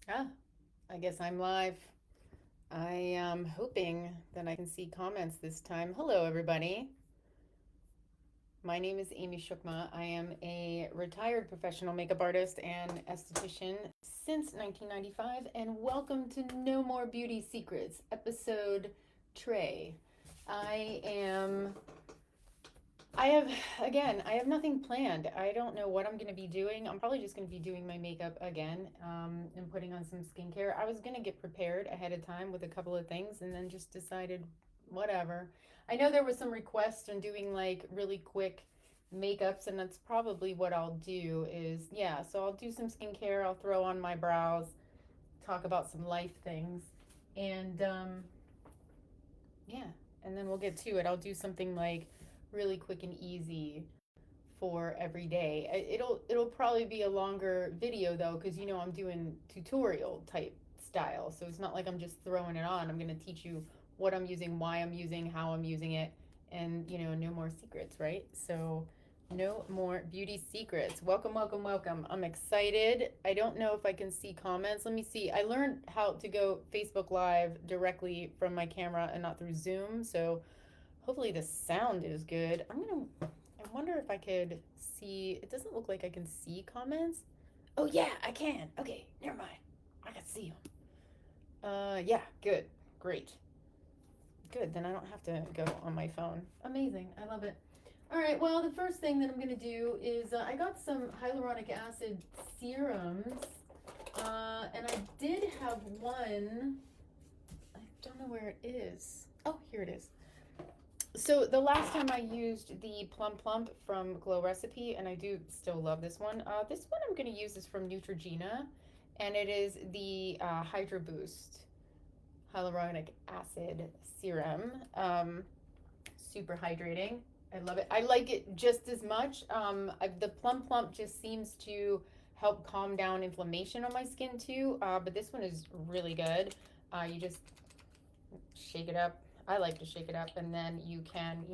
Ah, I guess I'm live. I am hoping that I can see comments this time. Hello, everybody. My name is Amy Shukma. I am a retired professional makeup artist and esthetician since 1995, and welcome to No More Beauty Secrets, episode Trey. I am I have, again, I have nothing planned. I don't know what I'm going to be doing. I'm probably just going to be doing my makeup again and putting on some skincare. I was going to get prepared ahead of time with a couple of things and then just decided, whatever. I know there was some requests on doing like really quick makeups, and that's probably what I'll do is, yeah, so I'll do some skincare. I'll throw on my brows, talk about some life things, and yeah, and then we'll get to it. I'll do something like really quick and easy for every day. It'll probably be a longer video though, because I'm doing tutorial type style. So it's not like I'm just throwing it on. I'm gonna teach you what I'm using, why I'm using, how I'm using it, and no more secrets, right? So no more beauty secrets. Welcome, welcome, welcome. I'm excited. I don't know if I can see comments. Let me see. I learned how to go Facebook Live directly from my camera and not through Zoom. So hopefully the sound is good. I wonder if I could see. It doesn't look like I can see comments. Oh yeah, I can. Okay, never mind. I can see them. Yeah, good, great, good. Then I don't have to go on my phone. Amazing. I love it. All right. Well, the first thing that I'm gonna do is I got some hyaluronic acid serums, and I did have one. I don't know where it is. Oh, here it is. So the last time I used the Plum Plump from Glow Recipe, and I do still love this one. This one I'm going to use is from Neutrogena, and it is the Hydro Boost Hyaluronic Acid Serum. Super hydrating. I love it. I like it just as much. The Plum Plump just seems to help calm down inflammation on my skin too. But this one is really good. You just shake it up. I like to shake it up, and then you can,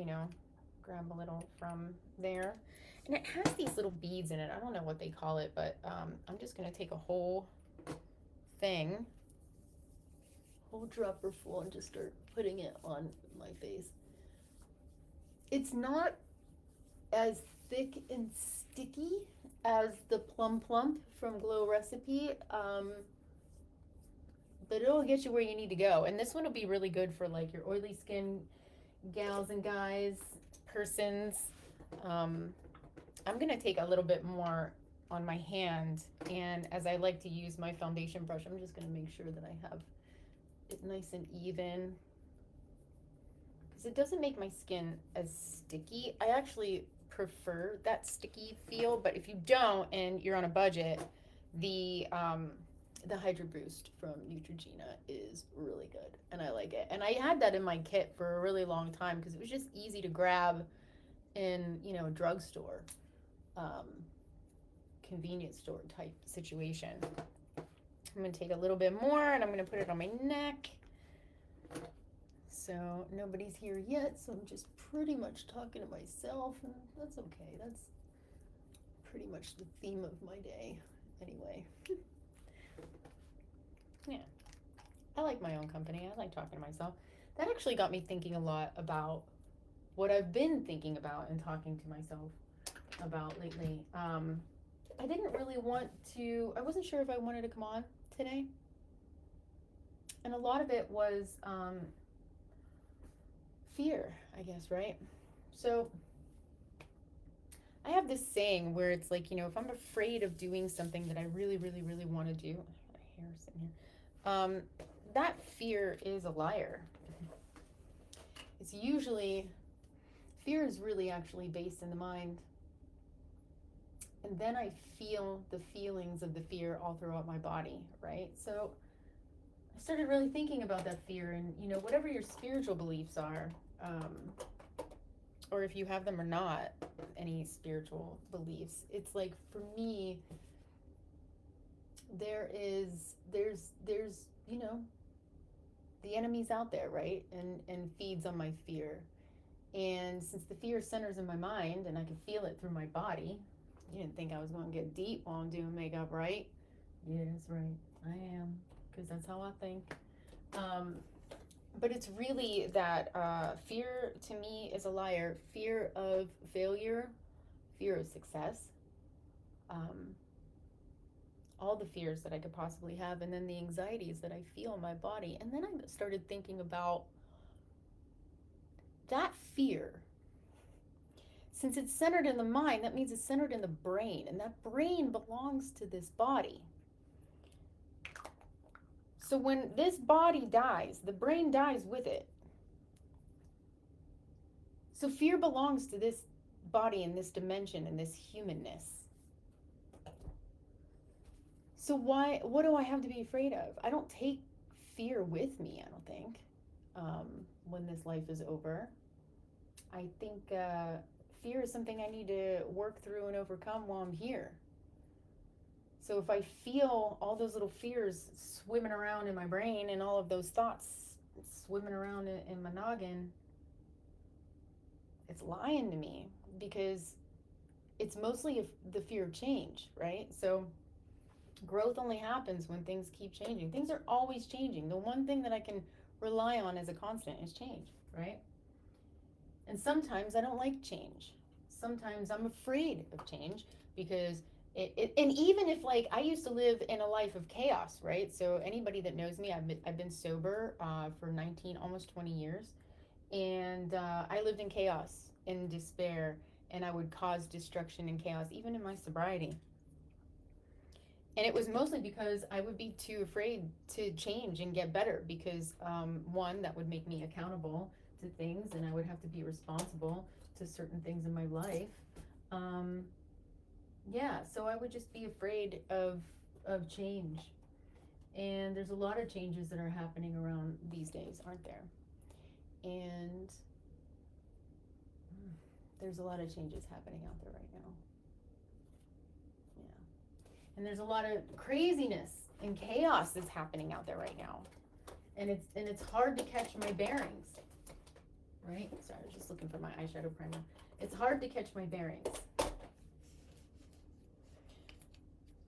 grab a little from there. And it has these little beads in it. I don't know what they call it, but I'm just gonna take a whole thing, whole dropper full, and just start putting it on my face. It's not as thick and sticky as the Plum Plump from Glow Recipe, but it'll get you where you need to go. And this one will be really good for like your oily skin gals and guys, persons. Um, I'm gonna take a little bit more on my hand, and as I like to use my foundation brush, I'm just gonna make sure that I have it nice and even, because it doesn't make my skin as sticky. I actually prefer that sticky feel, but if you don't and you're on a budget, the Hydro Boost from Neutrogena is really good, and I like it. And I had that in my kit for a really long time because it was just easy to grab in a drugstore, um, convenience store type situation. I'm gonna take a little bit more and I'm gonna put it on my neck. So nobody's here yet, so I'm just pretty much talking to myself, and that's okay. That's pretty much the theme of my day anyway. Yeah, I like my own company. I like talking to myself. That actually got me thinking a lot about what I've been thinking about and talking to myself about lately. I didn't really want to, I wasn't sure if I wanted to come on today. And a lot of it was fear, I guess, right? So I have this saying where it's like, if I'm afraid of doing something that I really, really, really want to do, I got a hair sitting here. That fear is a liar. It's usually, fear is really actually based in the mind. And then I feel the feelings of the fear all throughout my body, right? So I started really thinking about that fear, and whatever your spiritual beliefs are, um, or if you have them or not, any spiritual beliefs, it's like for me, there's the enemy's out there, right? And feeds on my fear. And since the fear centers in my mind and I can feel it through my body, you didn't think I was going to get deep while I'm doing makeup, right? Yeah, that's right. I am, because that's how I think. Um, but it's really that fear to me is a liar. Fear of failure, fear of success, um, all the fears that I could possibly have, and then the anxieties that I feel in my body. And then I started thinking about that fear. Since it's centered in the mind, that means it's centered in the brain, and that brain belongs to this body. So when this body dies, the brain dies with it. So fear belongs to this body and this dimension and this humanness. So what do I have to be afraid of? I don't take fear with me, I don't think, when this life is over. I think fear is something I need to work through and overcome while I'm here. So if I feel all those little fears swimming around in my brain and all of those thoughts swimming around in my noggin, it's lying to me, because it's mostly the fear of change, right? So growth only happens when things keep changing. Things are always changing. The one thing that I can rely on as a constant is change, right? And sometimes I don't like change. Sometimes I'm afraid of change, because and even if, like, I used to live in a life of chaos, right? So anybody that knows me, I've been sober for 19, almost 20 years, and I lived in chaos and despair, and I would cause destruction and chaos even in my sobriety. And it was mostly because I would be too afraid to change and get better, because one, that would make me accountable to things, and I would have to be responsible to certain things in my life. Um, yeah, so I would just be afraid of change. And there's a lot of changes that are happening around these days, aren't there? And there's a lot of changes happening out there right now. Yeah. And there's a lot of craziness and chaos that's happening out there right now. And it's hard to catch my bearings, right? Sorry, I was just looking for my eyeshadow primer. It's hard to catch my bearings.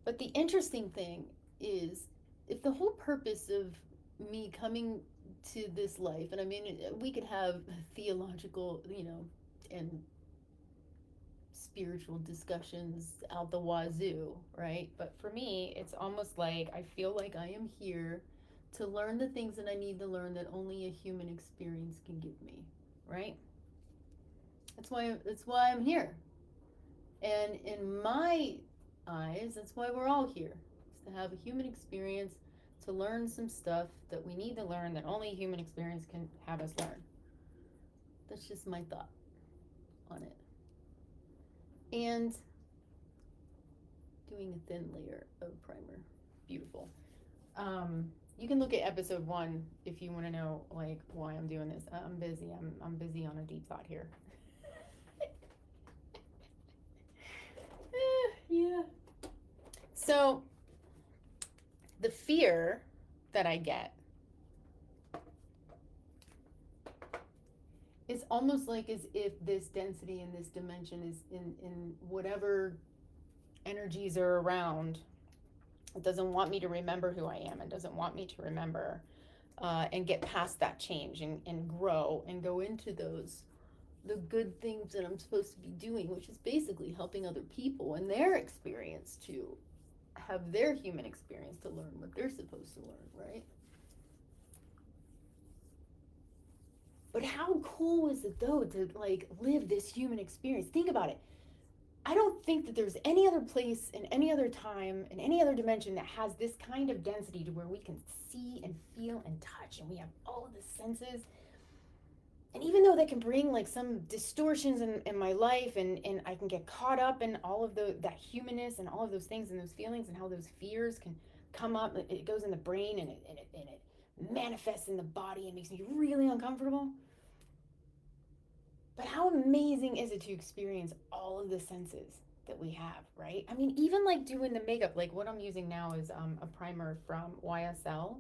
But the interesting thing is, if the whole purpose of me coming to this life, and I mean, we could have theological, and spiritual discussions out the wazoo, right? But for me, it's almost like I feel like I am here to learn the things that I need to learn that only a human experience can give me, right? That's why I'm here. And in my eyes, that's why we're all here. Is to have a human experience, to learn some stuff that we need to learn that only human experience can have us learn. That's just my thought on it. And doing a thin layer of primer. Beautiful. You can look at episode 1 if you want to know, like, why I'm doing this. I'm busy. I'm busy on a deep thought here. Yeah. So the fear that I get is almost like as if this density and this dimension is in whatever energies are around. It doesn't want me to remember who I am. It doesn't want me to remember and get past that change and grow and go into the good things that I'm supposed to be doing, which is basically helping other people and their experience to have their human experience to learn what they're supposed to learn, right? But how cool is it, though, to, like, live this human experience? Think about it. I don't think that there's any other place in any other time in any other dimension that has this kind of density to where we can see and feel and touch, and we have all of the senses. And even though that can bring, like, some distortions in my life, and I can get caught up in all of that humanness and all of those things and those feelings and how those fears can come up, it goes in the brain, and it manifests in the body and makes me really uncomfortable. But how amazing is it to experience all of the senses that we have, right? I mean, even like doing the makeup, like what I'm using now is a primer from YSL.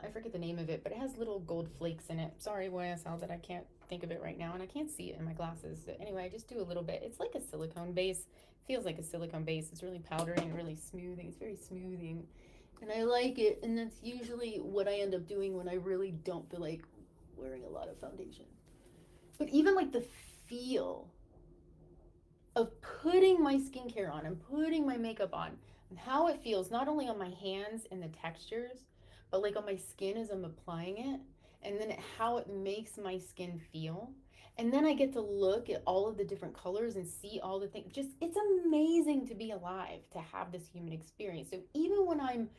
I forget the name of it, but it has little gold flakes in it. Sorry, YSL, that I can't think of it right now, and I can't see it in my glasses. So anyway, I just do a little bit. It's like a silicone base. Feels like a silicone base. It's really powdery and really smoothing. It's very smoothing. And I like it, and that's usually what I end up doing when I really don't feel like wearing a lot of foundation. But even like the feel of putting my skincare on and putting my makeup on and how it feels not only on my hands and the textures, but like on my skin as I'm applying it, and then how it makes my skin feel. And then I get to look at all of the different colors and see all the things. Just, it's amazing to be alive, to have this human experience. So even when I'm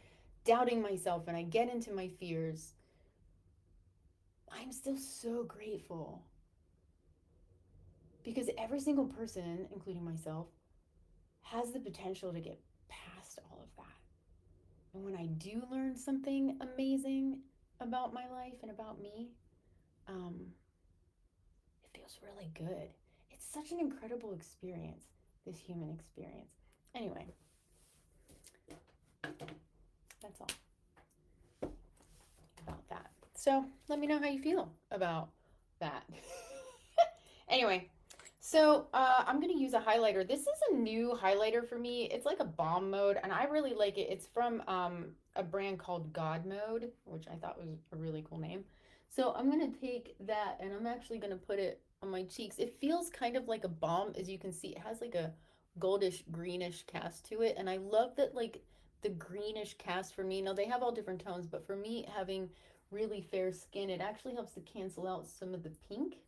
doubting myself and I get into my fears, I'm still so grateful because every single person, including myself, has the potential to get past all of that. And when I do learn something amazing about my life and about me, it feels really good. It's such an incredible experience, this human experience. Anyway, that's all about that. So let me know how you feel about that. Anyway, so I'm going to use a highlighter. This is a new highlighter for me. It's like a balm mode, and I really like it. It's from a brand called God Mode, which I thought was a really cool name. So I'm going to take that, and I'm actually going to put it on my cheeks. It feels kind of like a balm. As you can see, it has like a goldish greenish cast to it, and I love that, like, the greenish cast for me. Now, they have all different tones, but for me, having really fair skin, it actually helps to cancel out some of the pink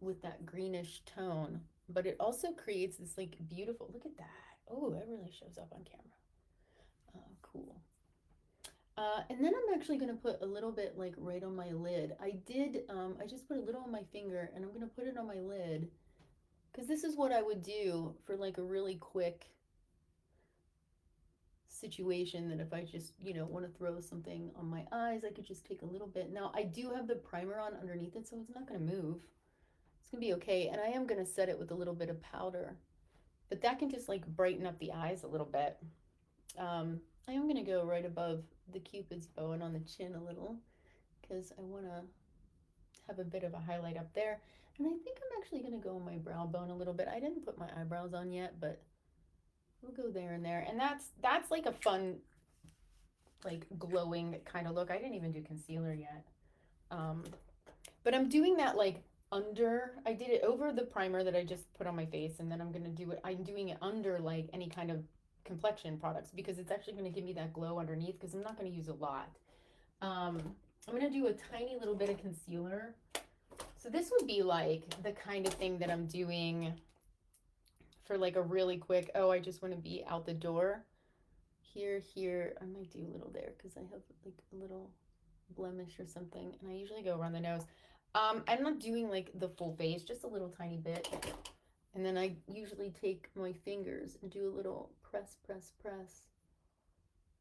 with that greenish tone, but it also creates this like beautiful, look at that. Oh, it really shows up on camera. Cool. And then I'm actually going to put a little bit like right on my lid. I just put a little on my finger, and I'm going to put it on my lid because this is what I would do for like a really quick situation, that if I just, want to throw something on my eyes, I could just take a little bit. Now, I do have the primer on underneath it, so it's not going to move. It's gonna be okay. And I am gonna set it with a little bit of powder, but that can just like brighten up the eyes a little bit. I am gonna go right above the Cupid's bow and on the chin a little, because I wanna have a bit of a highlight up there. And I think I'm actually gonna go on my brow bone a little bit. I didn't put my eyebrows on yet, but we'll go there and there. And that's like a fun, like glowing kind of look. I didn't even do concealer yet. But I'm doing that like under, I did it over the primer that I just put on my face, and then I'm doing it under like any kind of complexion products, because it's actually going to give me that glow underneath, because I'm not going to use a lot. I'm going to do a tiny little bit of concealer. So this would be like the kind of thing that I'm doing for like a really quick, oh, I just want to be out the door. Here, I might do a little there because I have like a little blemish or something, and I usually go around the nose. I'm not doing like the full face, just a little tiny bit. And then I usually take my fingers and do a little press, press, press.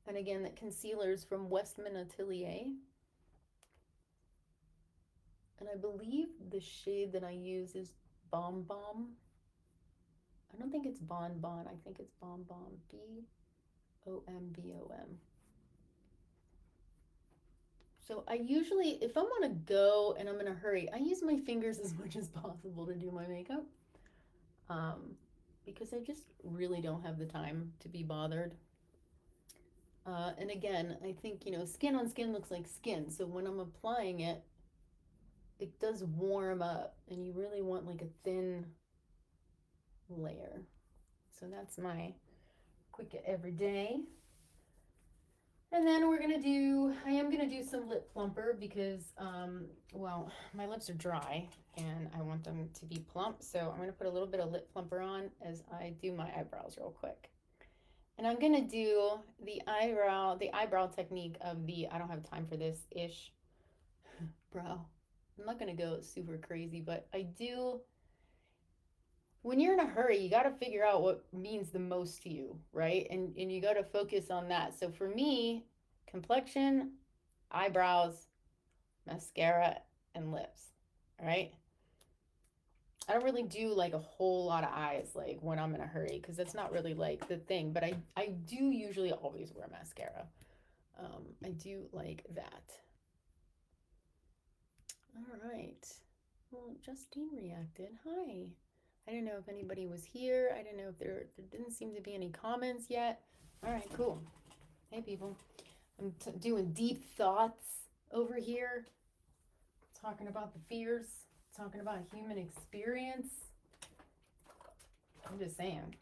And again, that concealer is from Westman Atelier. And I believe the shade that I use is Bomb Bomb. I don't think it's Bon Bon. I think it's Bomb Bomb. BOMBOM. So I usually, if I'm on a go and I'm in a hurry, I use my fingers as much as possible to do my makeup. Because I just really don't have the time to be bothered. And again, I think, skin on skin looks like skin. So when I'm applying it, it does warm up, and you really want like a thin layer. So that's my quick everyday. And then I am gonna do some lip plumper because, well, my lips are dry and I want them to be plump. So I'm gonna put a little bit of lip plumper on as I do my eyebrows real quick. And I'm gonna do the eyebrow technique of the I don't have time for this ish brow. I'm not gonna go super crazy, but I do. When you're in a hurry, you got to figure out what means the most to you, right? And you got to focus on that. So for me, complexion, eyebrows, mascara, and lips, all right? I don't really do like a whole lot of eyes like when I'm in a hurry, because that's not really like the thing, but I do usually always wear mascara. I do like that. All right. Well, Justine reacted. Hi. I didn't know if anybody was here. I didn't know if there didn't seem to be any comments yet. All right, cool. Hey, people. I'm doing deep thoughts over here, talking about the fears, talking about human experience. I'm just saying.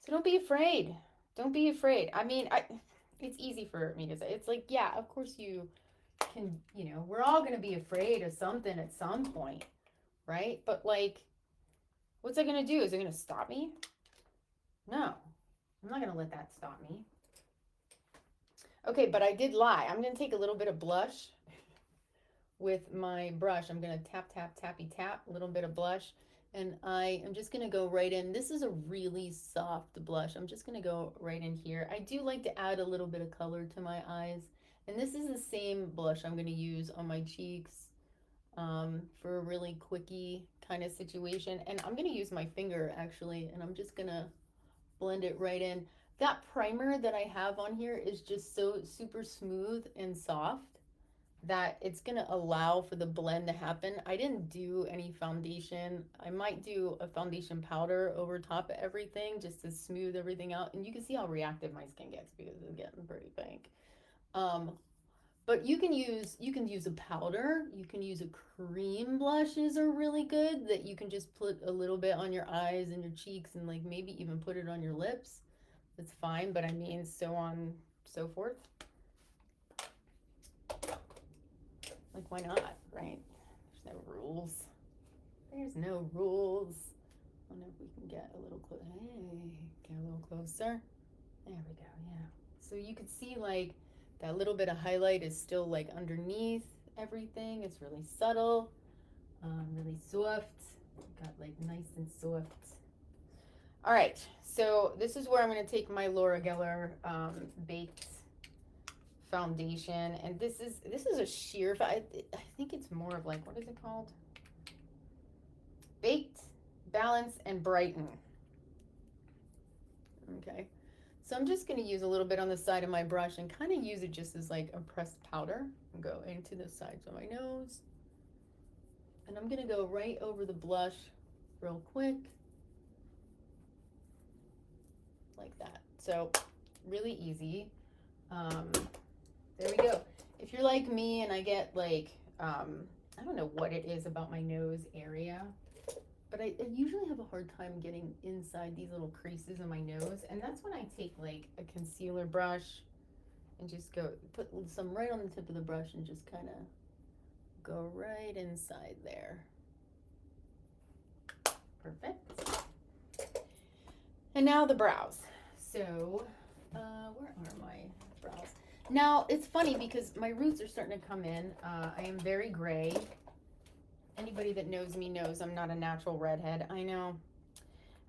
So don't be afraid. Don't be afraid. I mean, it's easy for me to say. It's like, yeah, of course you can, we're all going to be afraid of something at some point, right? But like, what's that going to do? Is it going to stop me? No, I'm not going to let that stop me. Okay, but I did lie. I'm going to take a little bit of blush with my brush. I'm going to tap, tap, tappy, tap, a little bit of blush. And I am just going to go right in. This is a really soft blush. I'm just going to go right in here. I do like to add a little bit of color to my eyes. And this is the same blush I'm going to use on my cheeks for a really quickie kind of situation. And I'm going to use my finger actually, and I'm just going to blend it right in. That primer that I have on here is just so super smooth and soft that it's going to allow for the blend to happen. I didn't do any foundation. I might do a foundation powder over top of everything just to smooth everything out. And you can see how reactive my skin gets because it's getting pretty pink. But you can use a powder. You can use a cream. Blushes are really good that you can just put a little bit on your eyes and your cheeks and like maybe even put it on your lips. That's fine, but I mean so on so forth. Like, why not, right? There's no rules. There's no rules. I don't know if we can get a little close. Hey, get a little closer. There we go, yeah. So you could see like that little bit of highlight is still like underneath everything. It's really subtle, really soft. Got like nice and soft. All right, so this is where I'm gonna take my Laura Geller Baked foundation, and this is a sheer. I think it's more of like, what is it called? Baked, Balance, and Brighten. Okay, so I'm just going to use a little bit on the side of my brush and kind of use it just as like a pressed powder and go into the sides of my nose. And I'm going to go right over the blush real quick, like that. So really easy. There we go. If you're like me and I get like, I don't know what it is about my nose area, but I usually have a hard time getting inside these little creases in my nose. And that's when I take like a concealer brush and just go put some right on the tip of the brush and just kind of go right inside there. Perfect. And now the brows. So, where are my brows? Now, it's funny because my roots are starting to come in. I am very gray. Anybody that knows me knows I'm not a natural redhead. I know.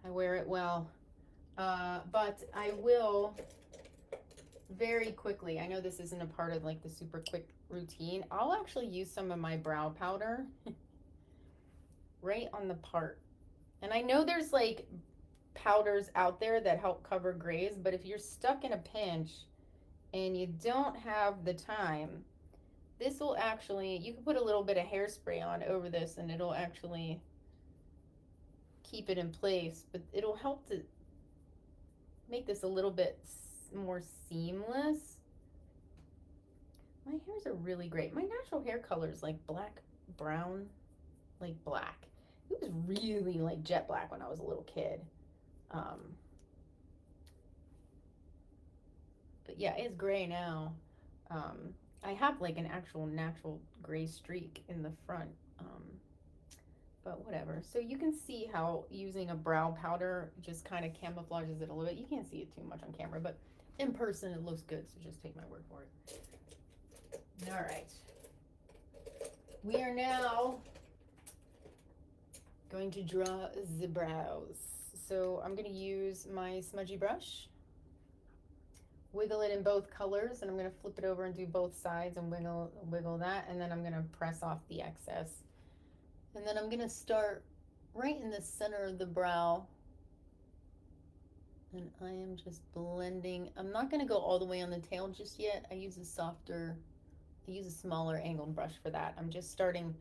I wear it well. But I will very quickly, I know this isn't a part of like the super quick routine, I'll actually use some of my brow powder right on the part. And I know there's like powders out there that help cover grays, but if you're stuck in a pinch and you don't have the time, this will actually, you can put a little bit of hairspray on over this and it'll actually keep it in place, but it'll help to make this a little bit more seamless. My hairs are really great. My natural hair color is like black, brown, like black. It was really like jet black when I was a little kid. But yeah, it's gray now. I have like an actual natural gray streak in the front. But whatever. So you can see how using a brow powder just kind of camouflages it a little bit. You can't see it too much on camera, but in person it looks good, so just take my word for it. All right. We are now going to draw the brows. So I'm going to use my smudgy brush, wiggle it in both colors, and I'm going to flip it over and do both sides and wiggle that, and then I'm going to press off the excess. And then I'm going to start right in the center of the brow, and I am just blending. I'm not going to go all the way on the tail just yet. I use a smaller angled brush for that. I'm just starting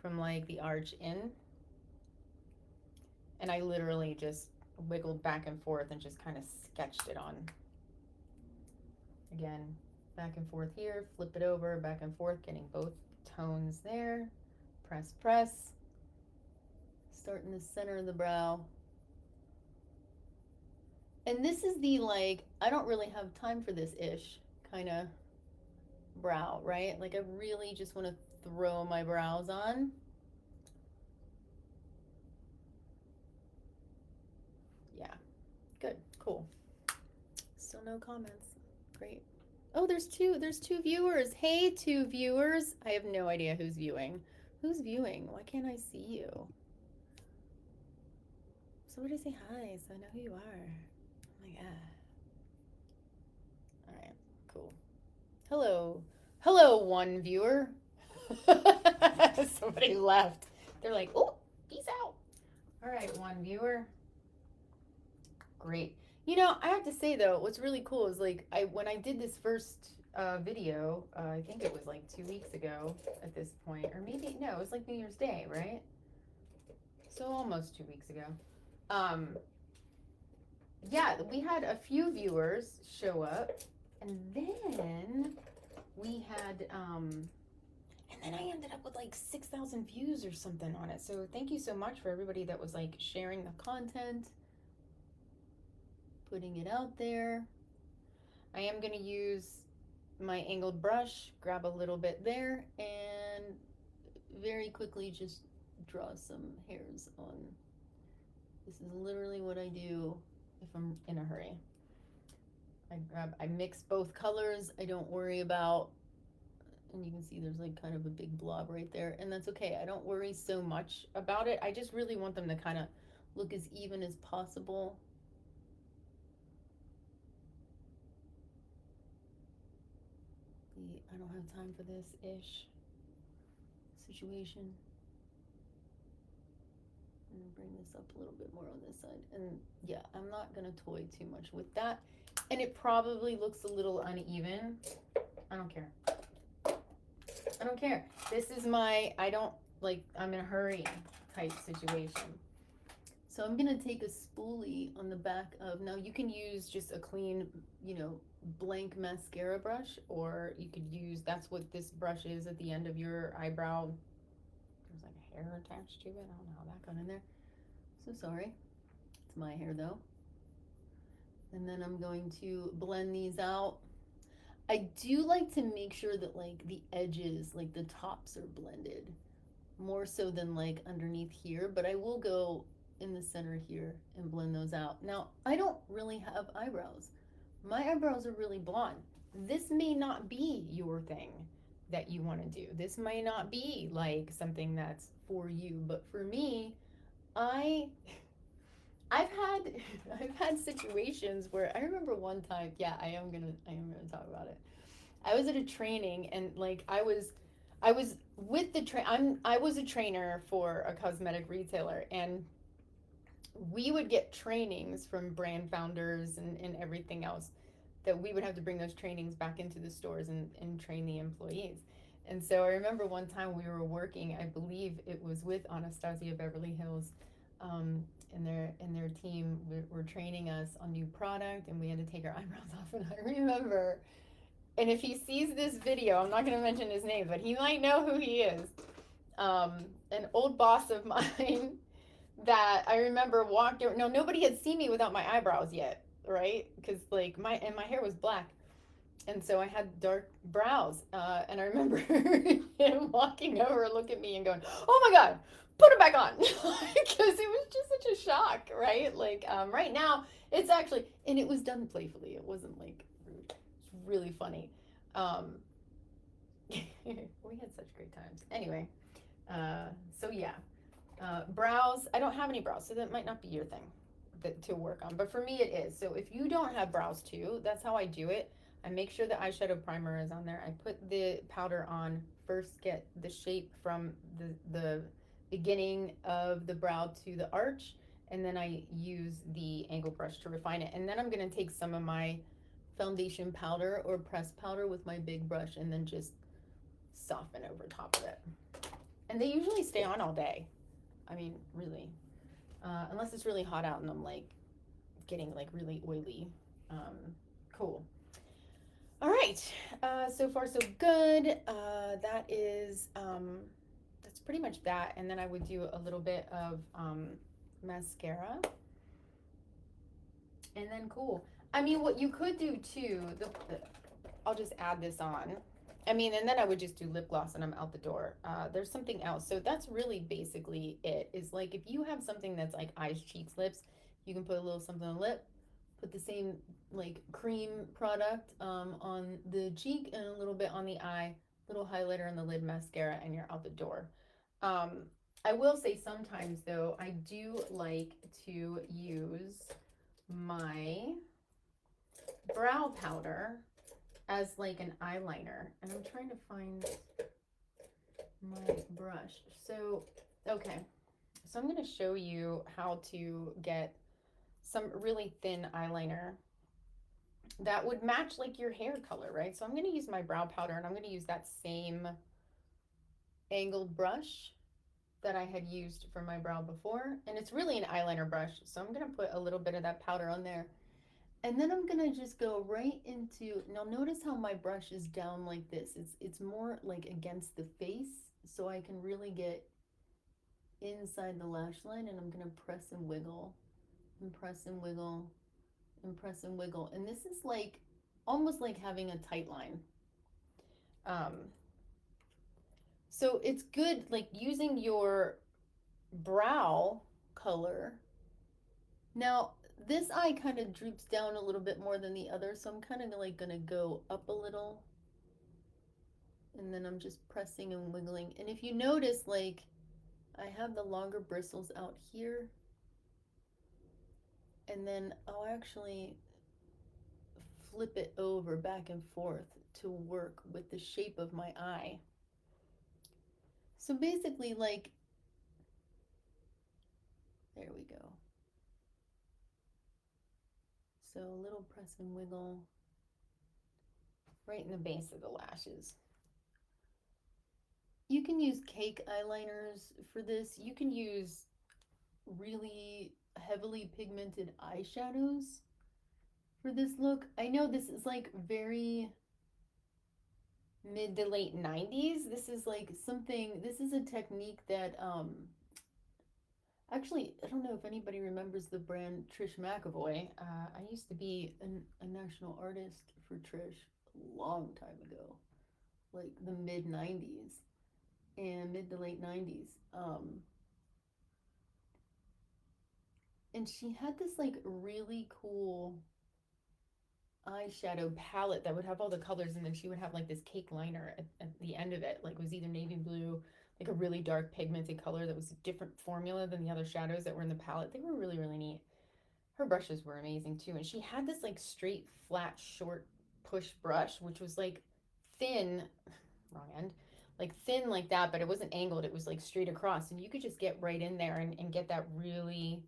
from like the arch in. And I literally just wiggled back and forth and just kind of sketched it on. Again, back and forth here, flip it over, back and forth, getting both tones there. Press, press. Start in the center of the brow. And this is the like, I don't really have time for this ish kind of brow, right? Like I really just want to throw my brows on. Yeah, good, cool. Still no comments. Great. Oh, there's two viewers. Hey, two viewers. I have no idea who's viewing. Who's viewing? Why can't I see you? Somebody say hi so I know who you are. Oh my god. All right, cool. Hello. Hello, one viewer. Somebody left. They're like, oh, peace out. All right, one viewer. Great. You know, I have to say though, what's really cool is like when I did this first video, I think it was like 2 weeks ago at this point, or maybe no, it was like New Year's Day, right? So almost 2 weeks ago. Yeah, we had a few viewers show up, and then we had and then I ended up with like 6,000 views or something on it. So thank you so much for everybody that was like sharing the content, putting it out there. I am going to use my angled brush, grab a little bit there, and very quickly just draw some hairs on. This is literally what I do if I'm in a hurry. I mix both colors. I don't worry about, and you can see there's like kind of a big blob right there, and that's okay. I don't worry so much about it. I just really want them to kind of look as even as possible. I don't have time for this ish situation. I'm gonna bring this up a little bit more on this side, and yeah, I'm not gonna toy too much with that, and it probably looks a little uneven. I don't care. I don't care. This is my, I don't like, I'm in a hurry type situation. So I'm gonna take a spoolie on the back of, now you can use just a clean, you know, blank mascara brush, or you could use, that's what this brush is at the end of your eyebrow. There's like a hair attached to it. I don't know how that got in there. So sorry. It's my hair though. And then I'm going to blend these out. I do like to make sure that like the edges, like the tops are blended more so than like underneath here, but I will go in the center here and blend those out. Now, I don't really have eyebrows. My eyebrows are really blonde. This may not be your thing that you want to do. This may not be like something that's for you, but for me, I've had situations where I remember one time, yeah, I am gonna talk about it. I was at a training, and like I was with the I was a trainer for a cosmetic retailer, and we would get trainings from brand founders and everything else, that we would have to bring those trainings back into the stores and train the employees. And so I remember one time we were working, I believe it was with Anastasia Beverly Hills, and their team were training us on new product, and we had to take our eyebrows off. And I remember, and if he sees this video, I'm not going to mention his name, but he might know who he is. An old boss of mine that I remember walked. No, nobody had seen me without my eyebrows yet, right? Because like my hair was black, and so I had dark brows. And I remember him walking over, look at me, and going, "Oh my God, put it back on," because it was just such a shock, right? Like right now, it's actually, and it was done playfully. It wasn't like rude. It's really funny. We had such great times. Anyway, so yeah. Brows, I don't have any brows, so that might not be your thing to work on, but for me it is. So if you don't have brows too, that's how I do it. I make sure the eyeshadow primer is on there. I put the powder on first, get the shape from the beginning of the brow to the arch, and then I use the angle brush to refine it. And then I'm going to take some of my foundation powder or pressed powder with my big brush and then just soften over top of it. And they usually stay on all day. I mean, really. Unless it's really hot out and I'm like getting like really oily. Cool. All right. So far so good. That's pretty much that. And then I would do a little bit of mascara. And then cool. I mean, what you could do too, I'll just add this on. I mean, and then I would just do lip gloss and I'm out the door. There's something else. So that's really basically it. Is like if you have something that's like eyes, cheeks, lips, you can put a little something on the lip, put the same like cream product on the cheek and a little bit on the eye, little highlighter on the lid, mascara, and you're out the door. Um, I will say sometimes though, I do like to use my brow powder as like an eyeliner, and I'm trying to find my brush. So, okay, so I'm going to show you how to get some really thin eyeliner that would match like your hair color, right? So I'm going to use my brow powder, and I'm going to use that same angled brush that I had used for my brow before, and it's really an eyeliner brush. So I'm going to put a little bit of that powder on there. And then I'm gonna just go right into, now notice how my brush is down like this. It's more like against the face, so I can really get inside the lash line, and I'm gonna press and wiggle, and press and wiggle, and press and wiggle. And this is like, almost like having a tight line. Um, so it's good, like using your brow color. Now, this eye kind of droops down a little bit more than the other, so I'm kind of like gonna go up a little, and then I'm just pressing and wiggling. And if you notice, like, I have the longer bristles out here, and then I'll actually flip it over back and forth to work with the shape of my eye. So basically, like, there we go. So a little press and wiggle right in the base of the lashes. You can use cake eyeliners for this. You can use really heavily pigmented eyeshadows for this look. I know this is like very mid to late 90s. This is like something, this is a technique that actually, I don't know if anybody remembers the brand Trish McEvoy. I used to be a national artist for Trish a long time ago, like the mid 90s and mid to late 90s. And she had this like really cool eyeshadow palette that would have all the colors, and then she would have like this cake liner at the end of it, like it was either navy blue, like a really dark pigmented color that was a different formula than the other shadows that were in the palette. They were really, really neat. Her brushes were amazing too, and she had this like straight, flat, short push brush, which was like thin, wrong end, like thin like that, but it wasn't angled, it was like straight across, and you could just get right in there and get that really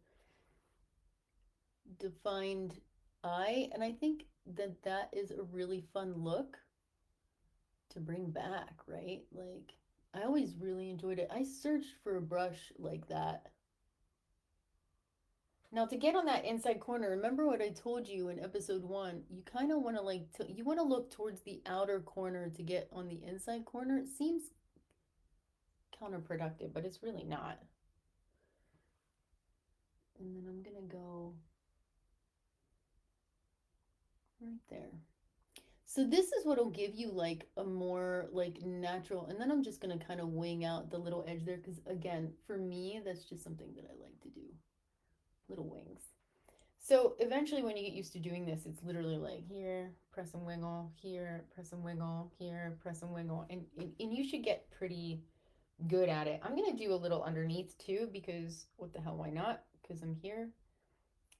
defined eye. And I think that that is a really fun look to bring back, right? Like, I always really enjoyed it. I searched for a brush like that. Now, to get on that inside corner, remember what I told you in episode 1? You kind of want to like, you want to look towards the outer corner to get on the inside corner. It seems counterproductive, but it's really not. And then I'm going to go right there. So this is what'll give you like a more like natural, and then I'm just gonna kind of wing out the little edge there, because again, for me, that's just something that I like to do. Little wings. So eventually when you get used to doing this, it's literally like here, press and wiggle, here, press and wiggle, here, press and wiggle, and you should get pretty good at it. I'm gonna do a little underneath too, because what the hell, why not? Because I'm here.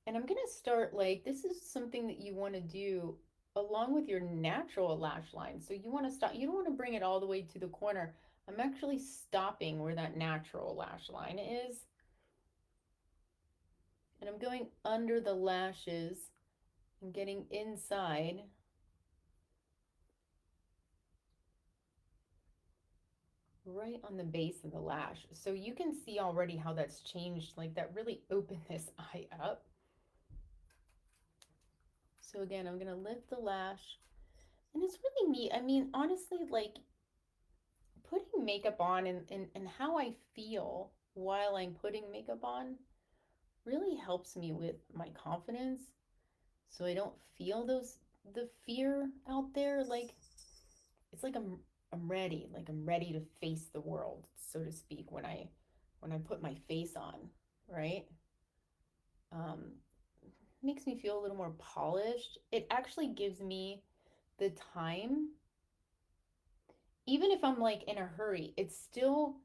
And I'm gonna start like, this is something that you wanna do along with your natural lash line. So you wanna stop, you don't wanna bring it all the way to the corner. I'm actually stopping where that natural lash line is. And I'm going under the lashes and getting inside. right on the base of the lash. So you can see already how that's changed. Like that really opened this eye up. So again, I'm gonna lift the lash, and it's really neat. I mean, honestly, like putting makeup on and how I feel while I'm putting makeup on really helps me with my confidence. So I don't feel the fear out there. Like it's like I'm ready. Like I'm ready to face the world, so to speak, when I put my face on, right? Um, Makes me feel a little more polished. It actually gives me the time, even if I'm like in a hurry, it still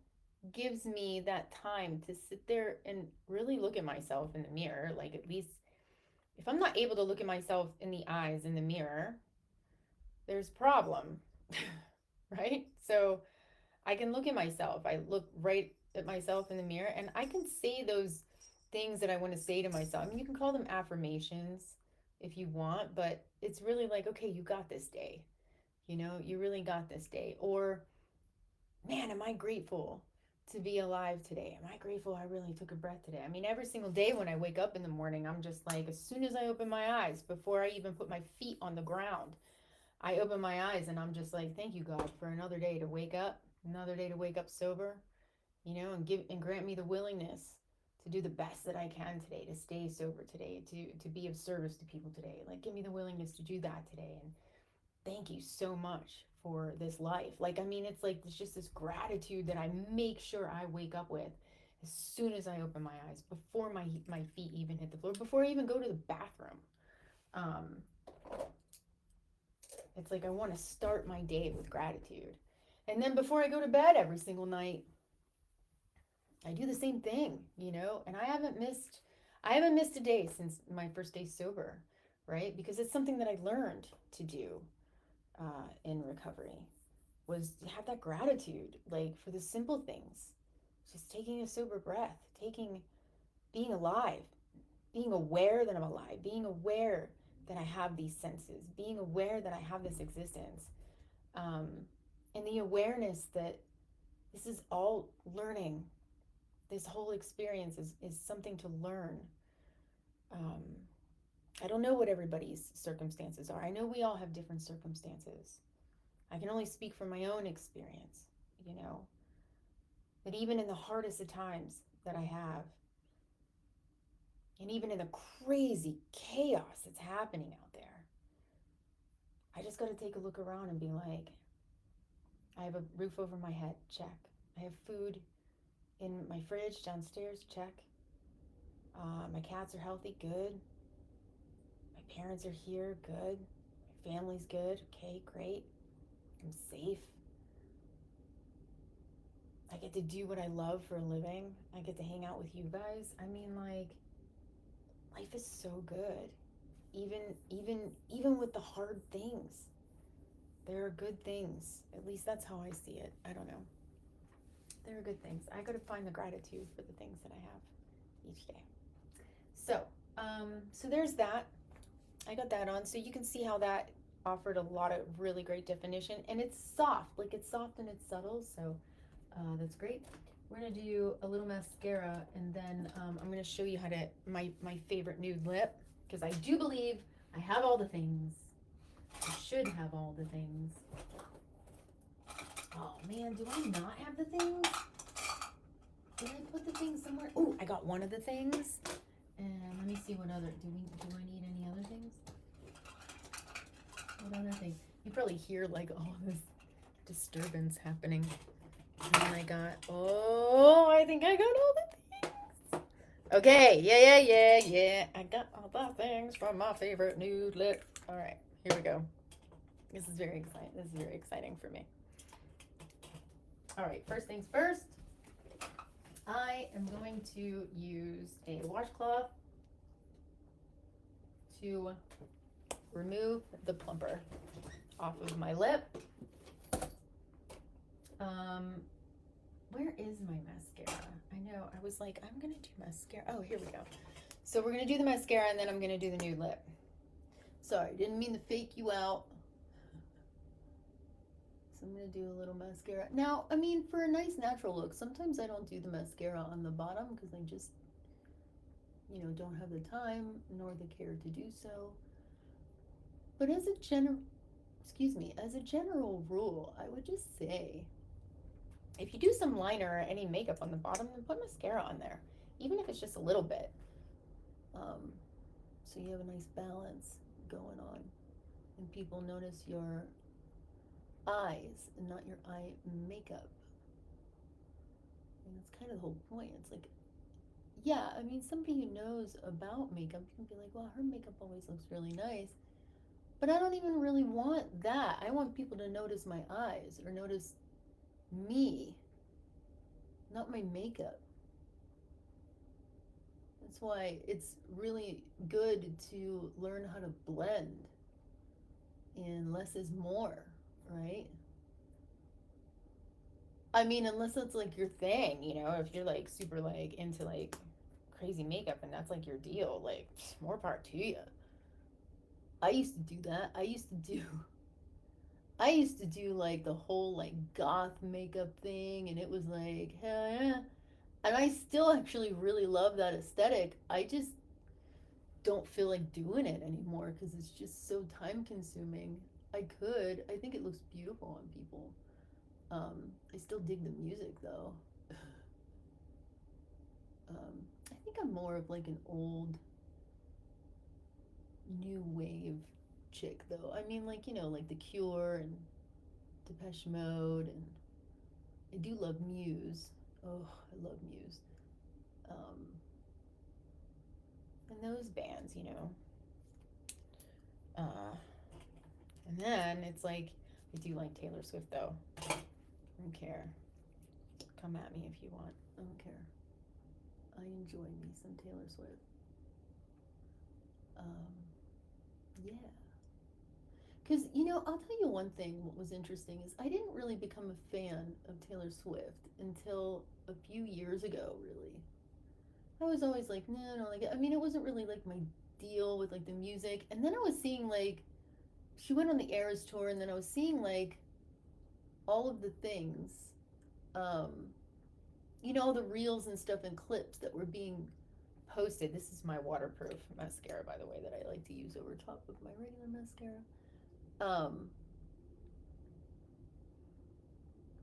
gives me that time to sit there and really look at myself in the mirror. Like, at least if I'm not able to look at myself in the eyes in the mirror, there's a problem, right? So I can look at myself. I look right at myself in the mirror and I can say those things that I want to say to myself. I mean, you can call them affirmations if you want, but it's really like, okay, you got this day. You know, you really got this day. Or, man, am I grateful to be alive today? Am I grateful I really took a breath today? I mean, every single day when I wake up in the morning, I'm just like, as soon as I open my eyes, before I even put my feet on the ground, I open my eyes and I'm just like, thank you, God, for another day to wake up, another day to wake up sober, you know, and give and grant me the willingness to do the best that I can today, to stay sober today, to be of service to people today. Like, give me the willingness to do that today. And thank you so much for this life. Like, I mean, it's like, it's just this gratitude that I make sure I wake up with as soon as I open my eyes, before my feet even hit the floor, before I even go to the bathroom. Um, it's like I want to start my day with gratitude. And then before I go to bed every single night, I do the same thing, you know, and I haven't missed a day since my first day sober, right? Because it's something that I learned to do in recovery, was to have that gratitude, like for the simple things, just taking a sober breath, being alive, being aware that I'm alive, being aware that I have these senses, being aware that I have this existence, um, and the awareness that this is all learning. This whole experience is something to learn. Um, I don't know what everybody's circumstances are. I know we all have different circumstances. I can only speak from my own experience, you know, that even in the hardest of times that I have, and even in the crazy chaos that's happening out there, I just got to take a look around and be like, I have a roof over my head, check. I have food in my fridge downstairs, check. My cats are healthy, good. My parents are here, good. My family's good, okay, great. I'm safe. I get to do what I love for a living. I get to hang out with you guys. I mean, like, life is so good. Even with the hard things, there are good things. At least that's how I see it. I don't know. There are good things. I got to find the gratitude for the things that I have each day. So, so there's that. I got that on, so you can see how that offered a lot of really great definition, and it's soft. Like, it's soft and it's subtle, so that's great. We're gonna do a little mascara, and then I'm gonna show you how to my favorite nude lip, because I do believe I have all the things. I should have all the things. Oh man, do I not have the things? Did I put the things somewhere? Oh, I got one of the things. And let me see what other, do I need any other things? What other thing? You probably hear like all this disturbance happening. And then I got, oh, I think I got all the things. Okay, yeah. I got all the things from my favorite nude lip. All right, here we go. This is very exciting. This is very exciting for me. All right, first things first. I am going to use a washcloth to remove the plumper off of my lip. Where is my mascara? I know, I was like, I'm gonna do mascara. Oh, here we go. So we're gonna do the mascara and then I'm gonna do the nude lip. Sorry, didn't mean to fake you out. So I'm gonna do a little mascara. Now, I mean, for a nice natural look, sometimes I don't do the mascara on the bottom because I just, don't have the time nor the care to do so. But as a general rule, I would just say, if you do some liner or any makeup on the bottom, then put mascara on there, even if it's just a little bit. So you have a nice balance going on, and people notice your eyes and not your eye makeup. And that's kind of the whole point. It's like, yeah, I mean, somebody who knows about makeup can be like, well, her makeup always looks really nice. But I don't even really want that. I want people to notice my eyes or notice me, not my makeup. That's why it's really good to learn how to blend, and less is more, right? I mean, unless that's like your thing, if you're like super like into like crazy makeup and that's like your deal, like more power to you. I used to do that. I used to do like the whole like goth makeup thing, and it was like, hell yeah. And I still actually really love that aesthetic. I just don't feel like doing it anymore because it's just so time consuming. I think it looks beautiful on people. I still dig the music though. I think I'm more of like an old new wave chick though. I mean, like, like The Cure and Depeche Mode, and I do love Muse. Oh, I love Muse. Um, and those bands. Uh, and then it's like, I do like Taylor Swift though. I don't care. Come at me if you want. I don't care. I enjoy me some Taylor Swift. Yeah. Because, I'll tell you one thing, what was interesting is I didn't really become a fan of Taylor Swift until a few years ago, really. I was always like, no, like, I mean, it wasn't really like my deal with like the music. And then I was seeing like, she went on the Eras tour, and then I was seeing like all of the things, um, all the reels and stuff and clips that were being posted. This is my waterproof mascara, by the way, that I like to use over top of my regular mascara.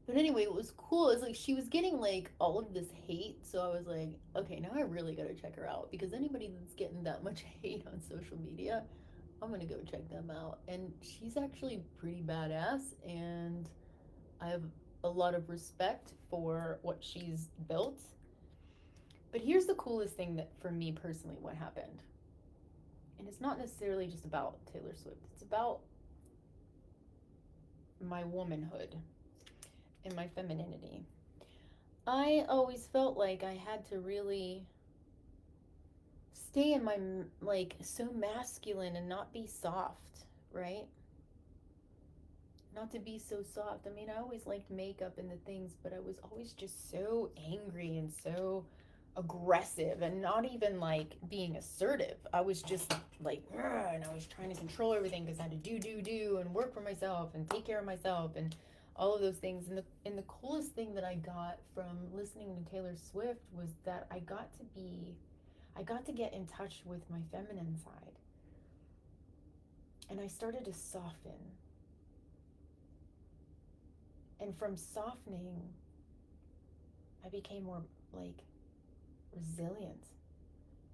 But anyway, what was cool is like she was getting like all of this hate, so I was like, okay, now I really gotta check her out, because anybody that's getting that much hate on social media, I'm gonna go check them out. And she's actually pretty badass, and I have a lot of respect for what she's built. But here's the coolest thing that for me personally, what happened. And it's not necessarily just about Taylor Swift, it's about my womanhood and my femininity. I always felt like I had to really stay in my, like, so masculine and not be soft, right? Not to be so soft. I mean, I always liked makeup and the things, but I was always just so angry and so aggressive, and not even like being assertive. I was just like, and I was trying to control everything because I had to do and work for myself and take care of myself and all of those things. And the coolest thing that I got from listening to Taylor Swift was that I got to get in touch with my feminine side. And I started to soften. And from softening, I became more like resilient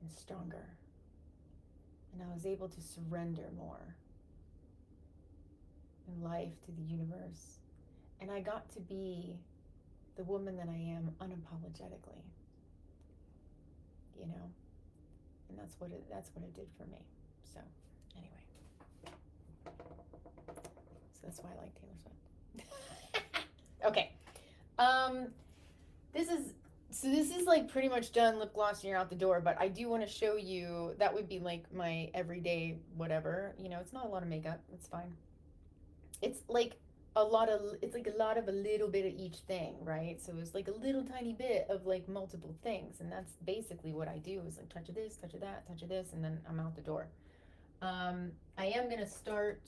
and stronger. And I was able to surrender more in life to the universe. And I got to be the woman that I am unapologetically. And that's what it did for me. So anyway. So that's why I like Taylor Swift. Okay. This is like pretty much done. Lip gloss and you're out the door, but I do want to show you, that would be like my everyday whatever. It's not a lot of makeup. It's fine. It's like a lot of a little bit of each thing, right? So it's like a little tiny bit of like multiple things, and that's basically what I do, is like touch of this, touch of that, touch of this, and then I'm out the door. I am gonna start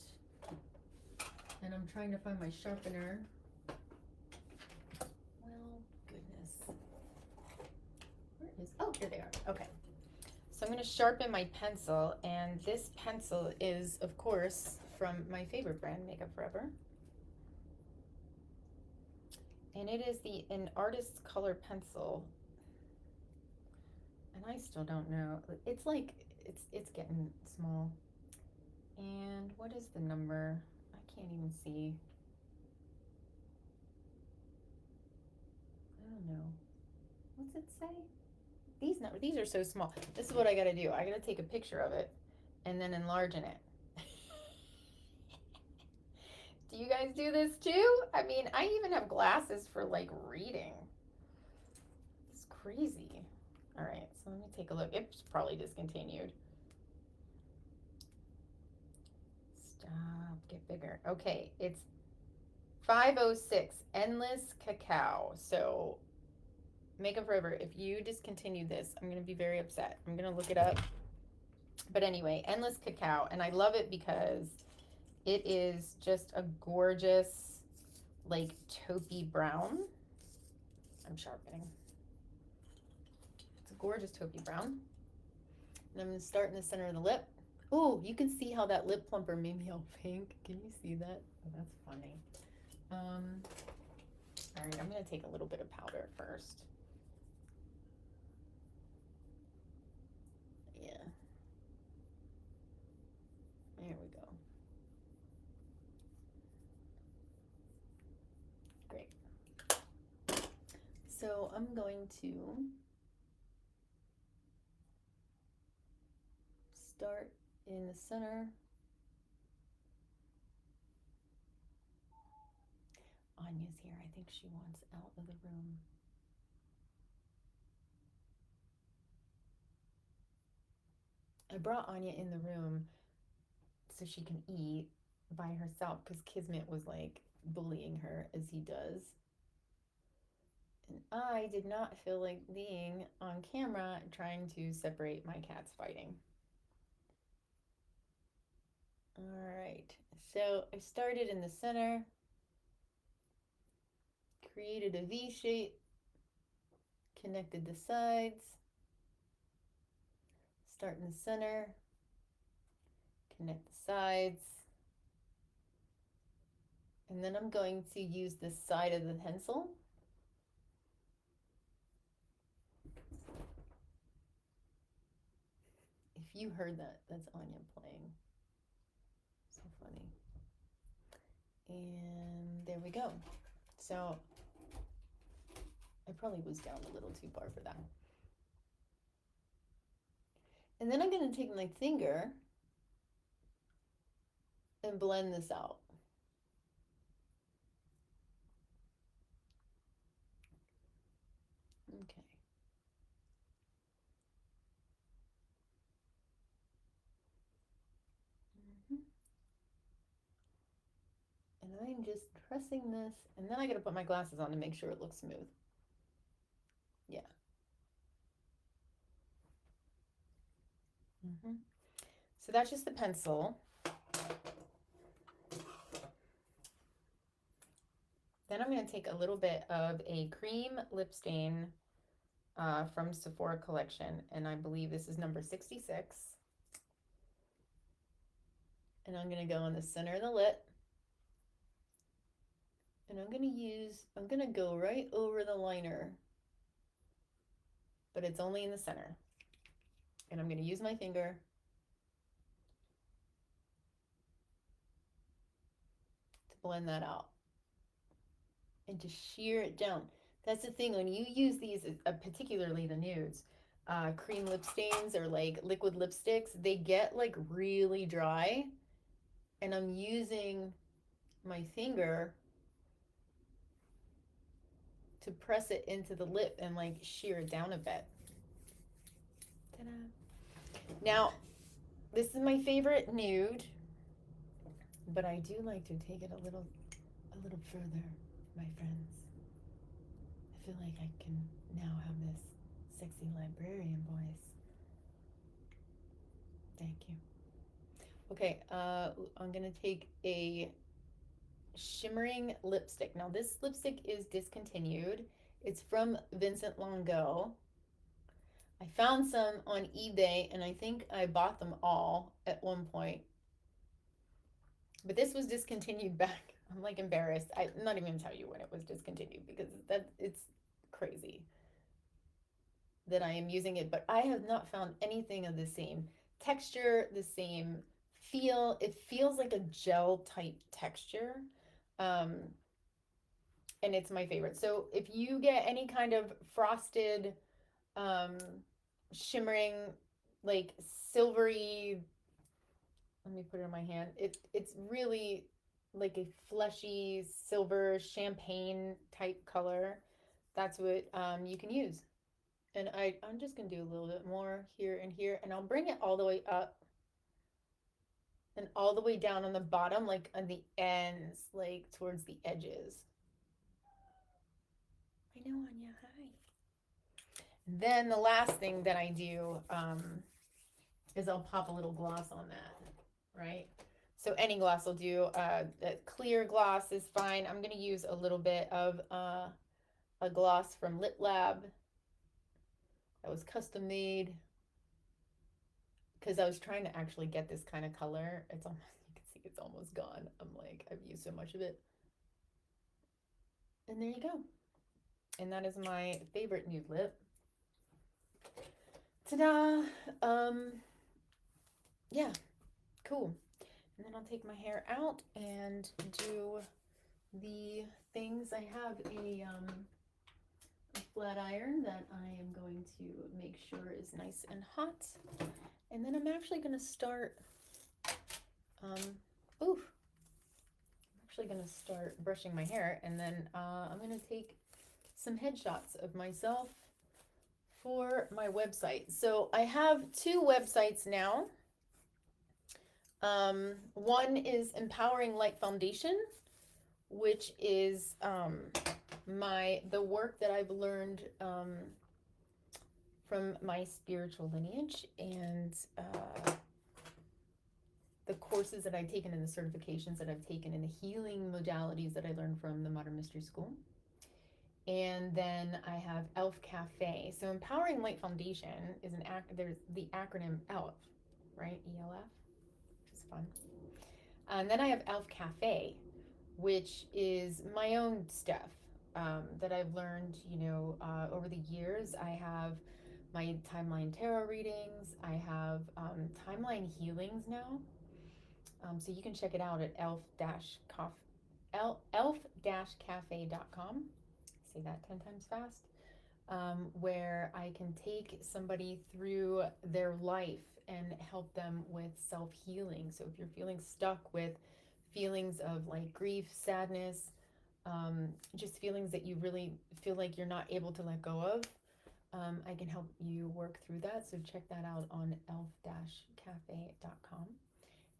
And I'm trying to find my sharpener. Well, goodness. Where is, oh, here they are. Okay. So I'm going to sharpen my pencil, and this pencil is, of course, from my favorite brand, Makeup Forever. And it is an artist's color pencil. And I still don't know. It's like, it's getting small. And what is the number? I can't even see. I don't know. What's it say? These are so small. This is what I gotta do. I gotta take a picture of it and then enlarge in it. Do you guys do this too? I mean, I even have glasses for like reading. It's crazy. All right, so let me take a look. It's probably discontinued. Stop, get bigger. Okay, it's 506 Endless Cacao. So Makeup Forever, if you discontinue this, I'm gonna be very upset. I'm gonna look it up. But anyway, Endless Cacao, and I love it because it is just a gorgeous, like, taupey brown. I'm sharpening. It's a gorgeous taupey brown. And I'm gonna start in the center of the lip. Oh, you can see how that lip plumper made me all pink. Can you see that? Oh, that's funny. All right, I'm gonna take a little bit of powder first. Yeah. There we go. Great. So I'm going to start in the center. Anya's here. I think she wants out of the room. I brought Anya in the room so she can eat by herself because Kismet was like bullying her as he does. And I did not feel like being on camera trying to separate my cats fighting. All right, so I started in the center, created a V shape, connected the sides, start in the center, connect the sides, and then I'm going to use the side of the pencil. If you heard that, that's Anya playing. So funny. And there we go. So I probably was down a little too far for that. And then I'm going to take my finger and blend this out. Okay. And I'm just pressing this, and then I gotta put my glasses on to make sure it looks smooth. Yeah. So that's just the pencil. Then I'm gonna take a little bit of a cream lip stain from Sephora collection, and I believe this is number 66. And I'm gonna go in the center of the lip. And I'm gonna go right over the liner, but it's only in the center. And I'm gonna use my finger to blend that out and to shear it down. That's the thing, when you use these, particularly the nudes, cream lip stains or like liquid lipsticks, they get like really dry. And I'm using my finger to press it into the lip and like shear it down a bit. Ta-da. Now, this is my favorite nude, but I do like to take it a little further, my friends. I feel like I can now have this sexy librarian voice. Thank you. Okay, I'm gonna take a shimmering lipstick. Now this lipstick is discontinued. It's from Vincent Longo. I found some on eBay and I think I bought them all at one point. But this was discontinued back. I'm like embarrassed. I'm not even gonna tell you when it was discontinued because it's crazy that I am using it, but I have not found anything of the same texture, the same feel. It feels like a gel type texture. Um, and it's my favorite. So if you get any kind of frosted, um, shimmering, like silvery, let me put it in my hand. It's really like a fleshy silver champagne type color. That's what you can use. And I'm just gonna do a little bit more here and here, and I'll bring it all the way up and all the way down on the bottom, like on the ends, like towards the edges. I know, Anya, hi. Then the last thing that I do is I'll pop a little gloss on that, right? So any gloss will do. A clear gloss is fine. I'm gonna use a little bit of a gloss from Lip Lab that was custom made because I was trying to actually get this kind of color. It's almost, you can see it's almost gone. I'm like, I've used so much of it. And there you go. And that is my favorite nude lip. Ta-da! Yeah, cool. And then I'll take my hair out and do the things. I have a flat iron that I am going to make sure is nice and hot. And then I'm actually going to start, I'm actually going to start brushing my hair, and then I'm going to take some headshots of myself for my website. So I have two websites now. One is Empowering Light Foundation, which is the work that I've learned from my spiritual lineage and the courses that I've taken and the certifications that I've taken and the healing modalities that I learned from the Modern Mystery School. And then I have ELF Cafe. So Empowering Light Foundation is there's the acronym ELF, right? ELF, which is fun. And then I have ELF Cafe, which is my own stuff that I've learned, over the years. I have my timeline tarot readings. I have timeline healings now. So you can check it out at elf-cafe.com. Say that 10 times fast. Where I can take somebody through their life and help them with self-healing. So if you're feeling stuck with feelings of like grief, sadness, just feelings that you really feel like you're not able to let go of, I can help you work through that. So check that out on elf-cafe.com.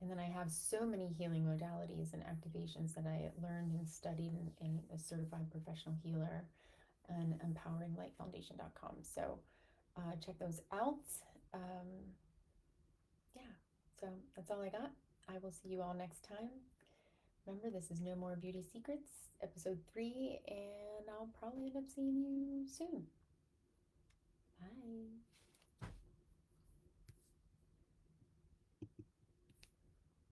And then I have so many healing modalities and activations that I learned and studied in a certified professional healer and empoweringlightfoundation.com. So check those out. Yeah, so that's all I got. I will see you all next time. Remember, this is No More Beauty Secrets, episode 3, and I'll probably end up seeing you soon. Bye.